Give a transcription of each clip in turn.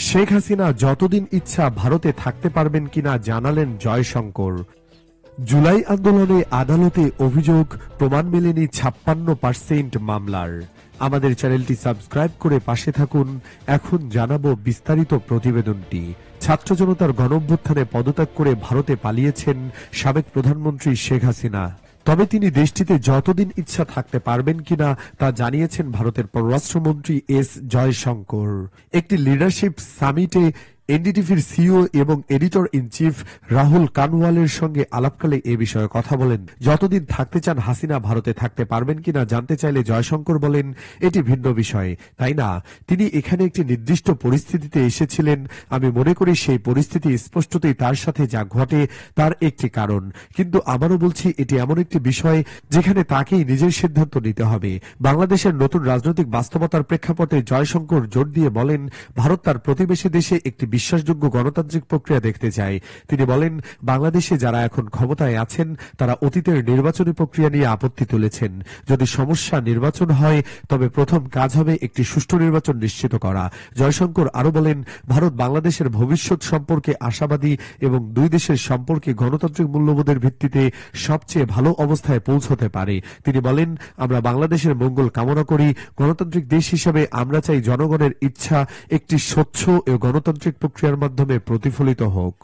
শেখ হাসিনা যতদিন ইচ্ছা ভারতে থাকতে পারবেন কিনা জানালেন জয়শঙ্কর। জুলাই আন্দোলনে আদালতে অভিযোগ প্রমাণ মেলেনি ৫৬% মামলার। আমাদের চ্যানেলটি সাবস্ক্রাইব করে পাশে থাকুন। এখন জানাবো বিস্তারিত প্রতিবেদনটি। ছাত্র জনতার গণঅভ্যুত্থানে পদত্যাগ করে ভারতে পালিয়েছেন সাবেক প্রধানমন্ত্রী শেখ হাসিনা। তবে তিনি দেশটিতে যতদিন ইচ্ছা থাকতে পারবেন কিনা তা জানিয়েছেন ভারতের পররাষ্ট্রমন্ত্রী এস জয়শঙ্কর। একটি লিডারশিপ সামিটে এনডিটিভির সিইও এবং এডিটর ইন চিফ রাহুল কানওয়ালের সঙ্গে আলাপকালে এ বিষয়ে কথা বলেন। যতদিন থাকতে চান হাসিনা ভারতে থাকতে পারবেন কিনা জানতে চাইলে জয়শঙ্কর বলেন, এটি ভিন্ন বিষয়, তাই না? তিনি এখানে একটি নির্দিষ্ট পরিস্থিতিতে এসেছিলেন। আমি মনে করি সেই পরিস্থিতি স্পষ্টতই তার সাথে যা ঘটে তার একটি কারণ। কিন্তু আবারও বলছি, এটি এমন একটি বিষয় যেখানে তাকেই নিজের সিদ্ধান্ত নিতে হবে। বাংলাদেশের নতুন রাজনৈতিক বাস্তবতার প্রেক্ষাপটে জয়শঙ্কর জোর দিয়ে বলেন, ভারত তার প্রতিবেশী দেশে একটি বিশ্বাসযোগ্য গণতান্ত্রিক প্রক্রিয়া দেখতে চায়। তিনি বলেন, বাংলাদেশে যারা এখন ক্ষমতায় আছেন তারা অতীতের নির্বাচনী প্রক্রিয়া নিয়ে আপত্তি তুলেছেন। যদি সমস্যা নির্বাচন হয় তবে প্রথম কাজ হবে একটি সুষ্ঠু নির্বাচন নিশ্চিত করা। জয়শঙ্কর আরো বলেন, ভারত বাংলাদেশের ভবিষ্যৎ সম্পর্কে আশাবাদী এবং দুই দেশের সম্পর্কে গণতান্ত্রিক মূল্যবোধের ভিত্তিতে সবচেয়ে ভালো অবস্থায় পৌঁছতে পারে। তিনি বলেন, আমরা বাংলাদেশের মঙ্গল কামনা করি। গণতান্ত্রিক দেশ হিসেবে আমরা চাই জনগণের ইচ্ছা একটি স্বচ্ছ ও গণতান্ত্রিক প্রক্রিয়ার মাধ্যমে প্রতিফলিত হোক।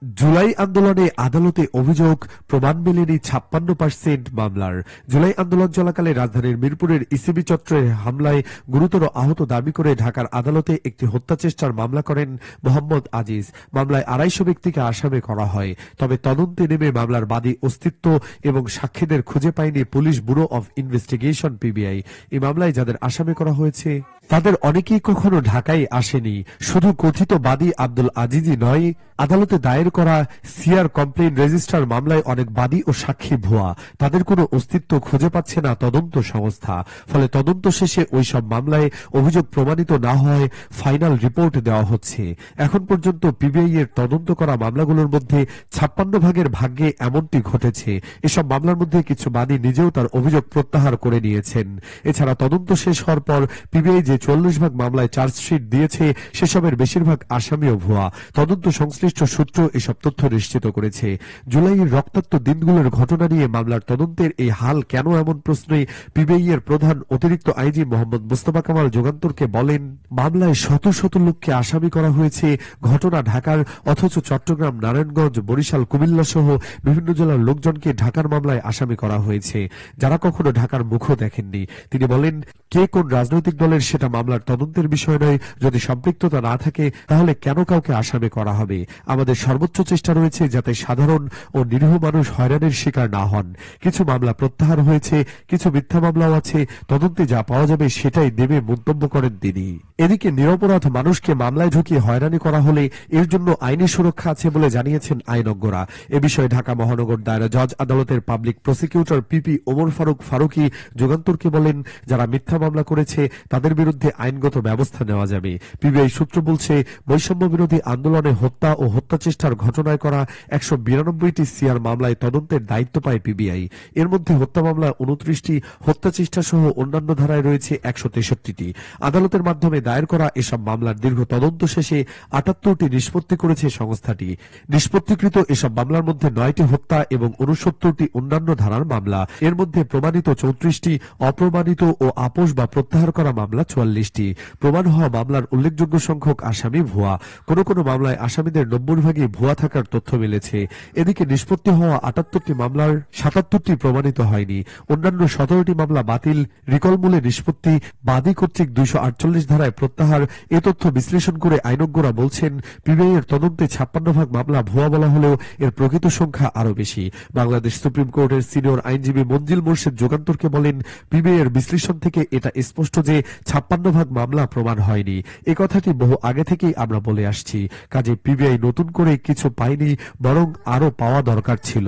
জুলাই আন্দোলনে আদালতে অভিযোগ প্রমাণ মেলেনি ৫৬% মামলার। জুলাই আন্দোলন চলাকালে রাজধানীর মিরপুরের ইসিবি চত্বরে হামলায় গুরুতর আহত দাবি করে ঢাকার আদালতে একটি হত্যা চেষ্টার মামলা করেন মোহাম্মদ আজিজ। মামলায় ২৫০ ব্যক্তিকে আসামি করা হয়। তবে তদন্তে নেমে মামলার বাদী অস্তিত্ব এবং সাক্ষীদের খুঁজে পায়নি police bureau of investigation PBI. এই মামলায় যাদের আসামি করা হয়েছে তাদের অনেকেই কখনো ঢাকায় আসেনি। শুধু কথিত বাদী আব্দুল আজিজই নয়, আদালতে দায়ের করা সিআর কমপ্লেইন রেজিস্টার মামলায় অনেক বাদী ও সাক্ষী ভুয়া। তাদের কোনো অস্তিত্ব খুঁজে পাচ্ছে না তদন্ত সংস্থা। ফলে তদন্ত শেষে ওই সব মামলায় অভিযোগ প্রমাণিত না হয় ফাইনাল রিপোর্ট দেওয়া হচ্ছে। এখন পর্যন্ত পিবিআই এর তদন্ত করা মামলাগুলোর মধ্যে ৫৬ ভাগে এমনটি ঘটেছে। এসব মামলার মধ্যে কিছু বাদী নিজেও তার অভিযোগ প্রত্যাহার করে নিয়েছেন। এছাড়া তদন্ত শেষ হওয়ার পর পিবিআই যে ৪০ মামলায় চার্জশিট দিয়েছে সেসবের বেশিরভাগ আসামিও ভুয়া। তদন্ত সংশ্লিষ্ট সূত্র এসব তথ্য নিশ্চিত করেছে। জুলাইয়ের রক্তাক্ত দিনগুলোর ঘটনা নিয়ে মামলার তদন্তের এই হাল কেন, এমন প্রশ্নে পিবিআই এর প্রধান অতিরিক্ত আইজি মোহাম্মদ মুস্তফা কামাল যুগান্তরকে বলেন, মামলায় শত শত লোককে আসামি করা হয়েছে। ঘটনা ঢাকার, অথচ চট্টগ্রাম, নারায়ণগঞ্জ, বরিশাল, কুমিল্লা সহ বিভিন্ন জেলার লোকজনকে ঢাকার মামলায় আসামি করা হয়েছে যারা কখনো ঢাকার মুখও দেখেননি। তিনি বলেন, কে কোন রাজনৈতিক দলের সেটা মামলার তদন্তের বিষয় নয়। যদি সম্পৃক্ততা না থাকে তাহলে কেন কাউকে আসামি করা হবে? আমাদের সর্বোচ্চ চেষ্টা রয়েছে যাতে সাধারণ ও নিরীহ মানুষ হয়রানির শিকার না হন। কিছু মামলা প্রত্যাহার হয়েছে, কিছু মিথ্যা মামলাও আছে। তদন্তে যা পাওয়া যাবে সেটাই দেবে, মন্তব্য করেন তিনি। এদিকে নিরপরাধ মানুষকে মামলায় ঢুকিয়ে হয়রানি করা হলে এর জন্য আইনি সুরক্ষা আছে বলে জানিয়েছেন আইনজ্ঞরা। এ বিষয়ে ঢাকা মহানগর দায়রা জজ আদালতের public prosecutor PP Omar Farooki যুগান্তরকে বলেন, যারা মিথ্যা মামলা করেছে তাদের বিরুদ্ধে আইনগত ব্যবস্থা নেওয়া যাবে। পিবিআই সূত্র বলছে, বৈষম্য বিরোধী আন্দোলনে হত্যা ও হত্যা চেষ্টার ঘটনায় করা ১৯২টি সিআর মামলায় তদন্তের দায়িত্ব পায় পিবিআই। এর মধ্যে হত্যা মামলা ২৯টি, হত্যা চেষ্টা সহ অন্যান্য ধারায় রয়েছে ১৬৩টি। আদালতের মাধ্যমে দায়ের করা এসব মামলার দীর্ঘ তদন্ত শেষে ৭৮টি নিষ্পত্তি করেছে সংস্থাটি। নিষ্পত্তিকৃত এসব মামলার মধ্যে ৯টি হত্যা এবং ৬৯টি অন্যান্য ধারার মামলা। এর মধ্যে প্রমাণিত ৩৪টি, অপ্রমাণিত ও আপোষ বা প্রত্যাহার করা মামলা ৪৪টি। প্রমাণ হওয়া মামলার উল্লেখযোগ্য সংখ্যক আসামি ভুয়া। কোন কোন মামলায় আসামিদের ৯০ ভুয়া থাকার তথ্য মিলেছে। এদিকে নিষ্পত্তি হওয়া ৭৮টি মামলার ৭৭টি প্রমাণিত হয়নি। অন্যান্য ১৭টি মামলা বাতিল, রিকল মূলে নিষ্পত্তি, বাদী কর্তৃক ২৪৮ ধারায় প্রত্যাহার। এ তথ্য বিশ্লেষণ করে আইনজ্ঞরা বলছেন, পিবিআই এর তদন্তে ৫৬ মামলা ভুয়া বলা হলেও এর প্রকৃত সংখ্যা আরো বেশি। বাংলাদেশ সুপ্রিম কোর্টের সিনিয়র আইনজীবী মঞ্জিল মোর্শেদ যুগান্তরকে বলেন, পিবিআই এর বিশ্লেষণ থেকে এটা স্পষ্ট যে ৫৬ মামলা প্রমাণ হয়নি। এ কথাটি বহু আগে থেকেই আমরা বলে আসছি। কাজে পিবিআই নতুন করে কিছু পাইনি, বরং আরো পাওয়া দরকার ছিল।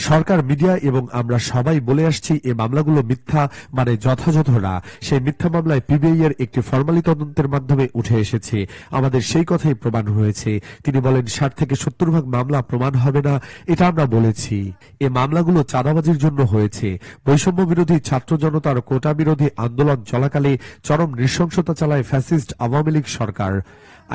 সরকার, মিডিয়া এবং আমরা সবাই বলে আসছি এ মামলাগুলো মিথ্যা, মানে যথাযথ না। সেই মিথ্যা মামলায় পিবিআই এর একটি ফরমালি তদন্তের মাধ্যমে উঠে এসেছে। আমাদের সেই কথাই প্রমাণ হয়েছে। তিনি বলেন 60 থেকে 70% মামলা প্রমাণ হবে না, এটা আমরা বলেছি। এ মামলাগুলো চাঁদাবাজির জন্য হয়েছে। বৈষম্য বিরোধী ছাত্র জনতার কোটা বিরোধী আন্দোলন চলাকালে চরম নৃশংসতা চালায় ফ্যাসিস্ট আওয়ামী লীগ সরকার।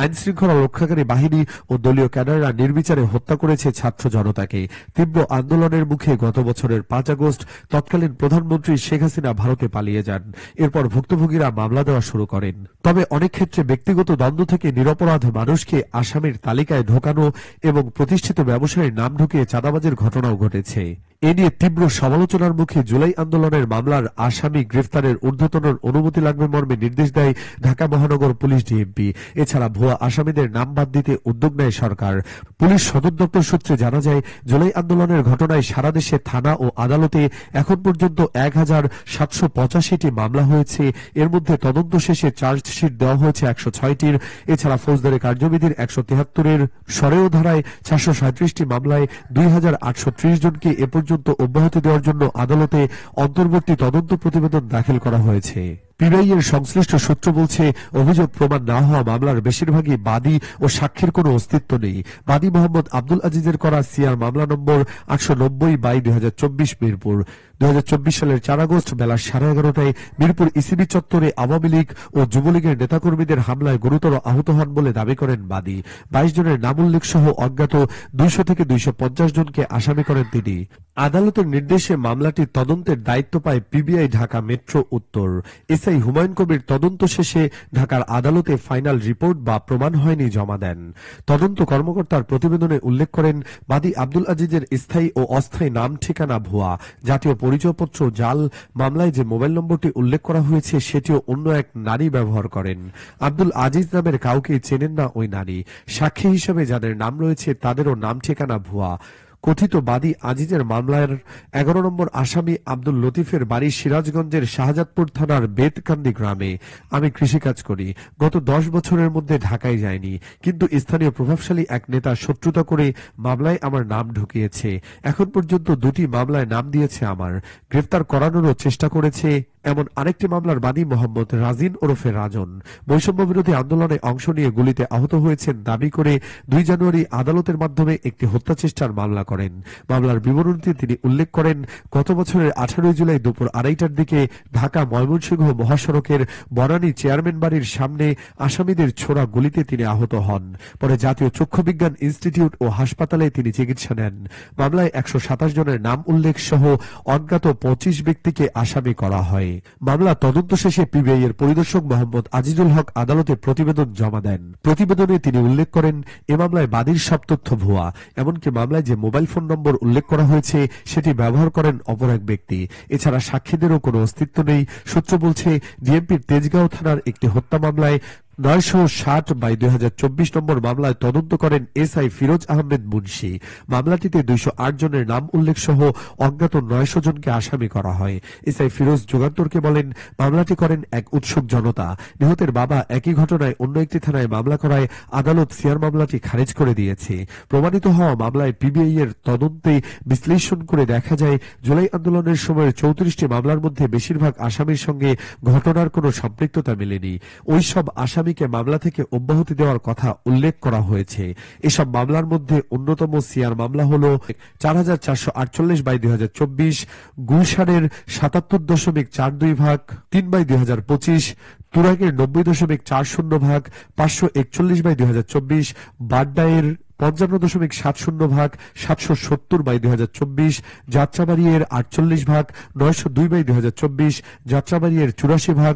আইন শৃঙ্খলা রক্ষাকারী বাহিনী ও দলীয় ক্যাডাররা নির্বিচারে হত্যা করেছে ছাত্র জনতাকে। তীব্র আন্দোলনের মুখে গত বছরের 5 আগস্ট তৎকালীন প্রধানমন্ত্রী শেখ হাসিনা ভারতে পালিয়ে যান। এরপর ভুক্তভোগীরা মামলা দেওয়া শুরু করেন। তবে অনেক ক্ষেত্রে ব্যক্তিগত দ্বন্দ্ব থেকে নিরপরাধ মানুষকে আসামির তালিকায় ঢোকানো এবং প্রতিষ্ঠিত ব্যবসায়ীর নাম ঢুকিয়ে চাঁদাবাজির ঘটনাও ঘটেছে। এ নিয়ে তীব্র সমালোচনার মুখে জুলাই আন্দোলনের মামলার আসামি গ্রেফতারের ঊর্ধ্বতনের অনুমতি লাগবে মর্মে নির্দেশ দেয় ঢাকা মহানগর পুলিশ ডিএমপি। এছাড়া ভুয়া আসামিদের নাম বাদ দিতে উদ্যোগ নেয় সরকার। পুলিশ সদর দপ্তর সূত্রে জানা যায়, জুলাই আন্দোলনের ঘটনায় সারা দেশে থানা ও আদালতে এখন পর্যন্ত 1785টি মামলা হয়েছে। এর মধ্যে তদন্ত শেষে চার্জশিট দেওয়া হয়েছে 106টির। এছাড়া ফৌজদারি কার্যবিধির 173-এর সরেও ধারায় 437টি মামলায় 2830 জনকে এ পর্যন্ত অব্যাহতি দেওয়ার জন্য আদালতে অন্তর্বর্তী তদন্ত প্রতিবেদন দাখিল করা হয়েছে। পিবিআই এর সংশ্লিষ্ট সূত্র বলছে, অভিযোগ প্রমাণ না হওয়া মামলার বেশিরভাগই বাদী ও সাক্ষীর কোনো অস্তিত্ব নেই। বাদী মোহাম্মদ আব্দুল আজিজের করা সিআর মামলা নম্বর 890/2024 মিরপুর। 2024 সালের 4 আগস্ট বেলা 11:30টায় মিরপুর ইসিবি চত্বরে আওয়ামী লীগ ও যুবলীগের নেতাকর্মীদের হামলায় গুরুতর আহত হন বলে দাবি করেন বাদী। 22 জনের নাম উল্লেখ সহ অজ্ঞাত 200 থেকে 250 জনকে আসামি করেন তিনি। আদালতের নির্দেশে মামলাটির তদন্তের দায়িত্ব পায় পিবিআই ঢাকা মেট্রো উত্তর। এসআই হুমায়ুন কবির তদন্ত শেষে ঢাকার আদালতে ফাইনাল রিপোর্ট বা প্রমাণ হয়নি জমা দেন। তদন্ত কর্মকর্তার প্রতিবেদনে উল্লেখ করেন, বাদী আব্দুল আজিজের স্থায়ী ও অস্থায়ী নাম ঠিকানা ভুয়া, জাতীয় পরিচয়পত্র জাল। মামলায় যে মোবাইল নম্বরটি উল্লেখ করা হয়েছে সেটিও অন্য এক নারী ব্যবহার করেন। আব্দুল আজিজ নামের কাউকে চেনেন না ওই নারী। সাক্ষী হিসেবে যাদের নাম রয়েছে তাদেরও নাম ঠিকানা ভুয়া। কথিত বাদী আজিজের মামলার 11 নম্বর আসামি আব্দুল লতিফের বাড়ি সিরাজগঞ্জের শাহজাদপুর থানার বেতকান্দি গ্রামে। আমি কৃষিকাজ করি। গত 10 বছরের মধ্যে ঢাকায় যায়নি, কিন্তু স্থানীয় প্রভাবশালী এক নেতা শত্রুতা করে মামলায় আমার নাম ঢুকিয়েছে। এখন পর্যন্ত 2টি মামলায় নাম দিয়েছে আমার। গ্রেফতার করানোরও চেষ্টা করেছে। এমন আরেকটি মামলার বাদী মোহাম্মদ রাজিন ওরফে রাজন বৈষম্য বিরোধী আন্দোলনে অংশ নিয়ে গুলিতে আহত হয়েছেন দাবি করে 2 জানুয়ারি আদালতের মাধ্যমে একটি হত্যা চেষ্টার মামলা করেন। মামলার বিবরণীতে তিনি উল্লেখ করেন, গত বছরের 18 জুলাই দুপুর 2:30টার দিকে ঢাকা ময়মনসিংহ মহাসড়কের বনানী চেয়ারম্যান বাড়ির সামনে আসামিদের ছোড়া গুলিতে তিনি আহত হন। পরে জাতীয় চক্ষু বিজ্ঞান ইনস্টিটিউট ও হাসপাতালে তিনি চিকিৎসা নেন। মামলায় 127 জনের নাম উল্লেখ সহ অজ্ঞাত 25 ব্যক্তিকে আসামি করা হয়। মামলা তদন্ত শেষে পিবিআই এর পরিদর্শক মোহাম্মদ আজিজুল হক আদালতে প্রতিবেদন জমা দেন। প্রতিবেদনে তিনি উল্লেখ করেন, এ মামলায় বাদীর সব তথ্য ভুয়া। এমনকি মামলায় যে মোবাইল ফোন নম্বর উল্লেখ করা হয়েছে সেটি ব্যবহার করেন অপর এক ব্যক্তি। এছাড়া সাক্ষীদেরও কোনো অস্তিত্ব নেই। সূত্র বলছে, ডিএমপির তেজগাঁও থানার একটি হত্যা মামলায় 960/2024 নম্বর মামলায় তদন্ত করেন এসআই ফিরোজ আহমেদ মুন্সি। মামলাটিতে 208 জনের নাম উল্লেখ সহ অজ্ঞাত 900 জনকে আসামি করা হয়। এসআই ফিরোজ যুগান্তরকে বলেন, মামলাটি করেন এক উৎসুক জনতা। নিহতের বাবা একই ঘটনায় অন্য একটি থানায় মামলা করায় আদালত সিআর মামলাটি খারিজ করে দিয়েছে। প্রমাণিত হওয়া মামলায় পিবিআই এর তদন্তে বিশ্লেষণ করে দেখা যায়, জুলাই আন্দোলনের সময়ের 34টি মামলার মধ্যে বেশিরভাগ আসামির সঙ্গে ঘটনার কোনো সম্পৃক্ততা মেলেনি। ওই সব আসামিকে মামলা থেকে অব্যাহতি দেওয়ার কথা উল্লেখ করা হয়েছে। এসব মামলার মধ্যে অন্যতম সিআর মামলা হল 4448/2024, গুলশানের 77.42 ভাগ, 3/2025, তুরাগের 90.40 ভাগ, 541/2024, বাড্ডায়ের 55.70 ভাগ, 770/2024, যাত্রাবাড়িয়ের 48 ভাগ, 902/2024, যাত্রাবাড়িয়ের 84 ভাগ,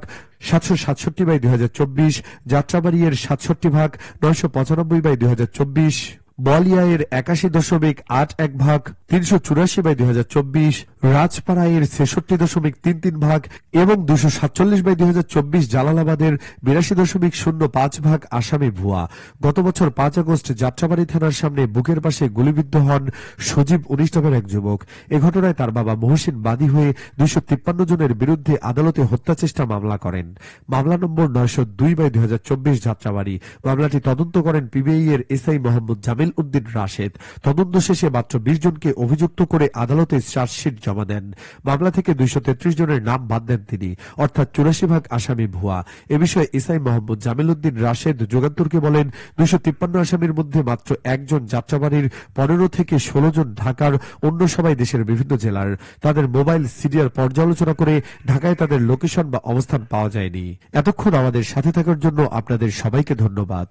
767/2024, যাত্রাবাড়িয়ের 67 ভাগ, 995/2024, বলিয়ায়ের 81.81 ভাগ, 384/2024, রাজপাড়ায়ের 66.33 ভাগ এবং 247/2024 জালালাবাদের 82.05 ভাগ আসামি ভুয়া। গত বছর 5 আগস্ট যাত্রাবাড়ি থানার সামনে বুকের পাশে গুলিবিদ্ধ হন সজীব 19 নামের এক যুবক। এ ঘটনায় তার বাবা মহসিন বাদী হয়ে 253 জনের বিরুদ্ধে আদালতে হত্যা চেষ্টা মামলা করেন। মামলা নম্বর 902/2024 যাত্রাবাড়ি। মামলাটি তদন্ত করেন পিবিআই এর এসআই মোহাম্মদ জামিল জামিল উদ্দিন রাশেদ তদন্ত শেষে মাত্র 20 জনকে অভিযুক্ত করে আদালতে চার্জশিট জমা দেন। মামলা থেকে 233 জনের নাম বাদ দেন তিনি, অর্থাৎ 84 ভাগ আসামি ভুয়া। এ বিষয়ে এসআই মোহাম্মদ জামিল উদ্দিন রাশেদ যুগান্তরকে বলেন, 253 আসামির মধ্যে মাত্র একজন যাত্রাবাড়ির, 15 থেকে 16 জন ঢাকার, অন্য সবাই দেশের বিভিন্ন জেলার। তাদের মোবাইল সিডিআর পর্যালোচনা করে ঢাকায় তাদের লোকেশন বা অবস্থান পাওয়া যায়নি। এতক্ষণ আমাদের সাথে থাকার জন্য আপনাদের সবাইকে ধন্যবাদ।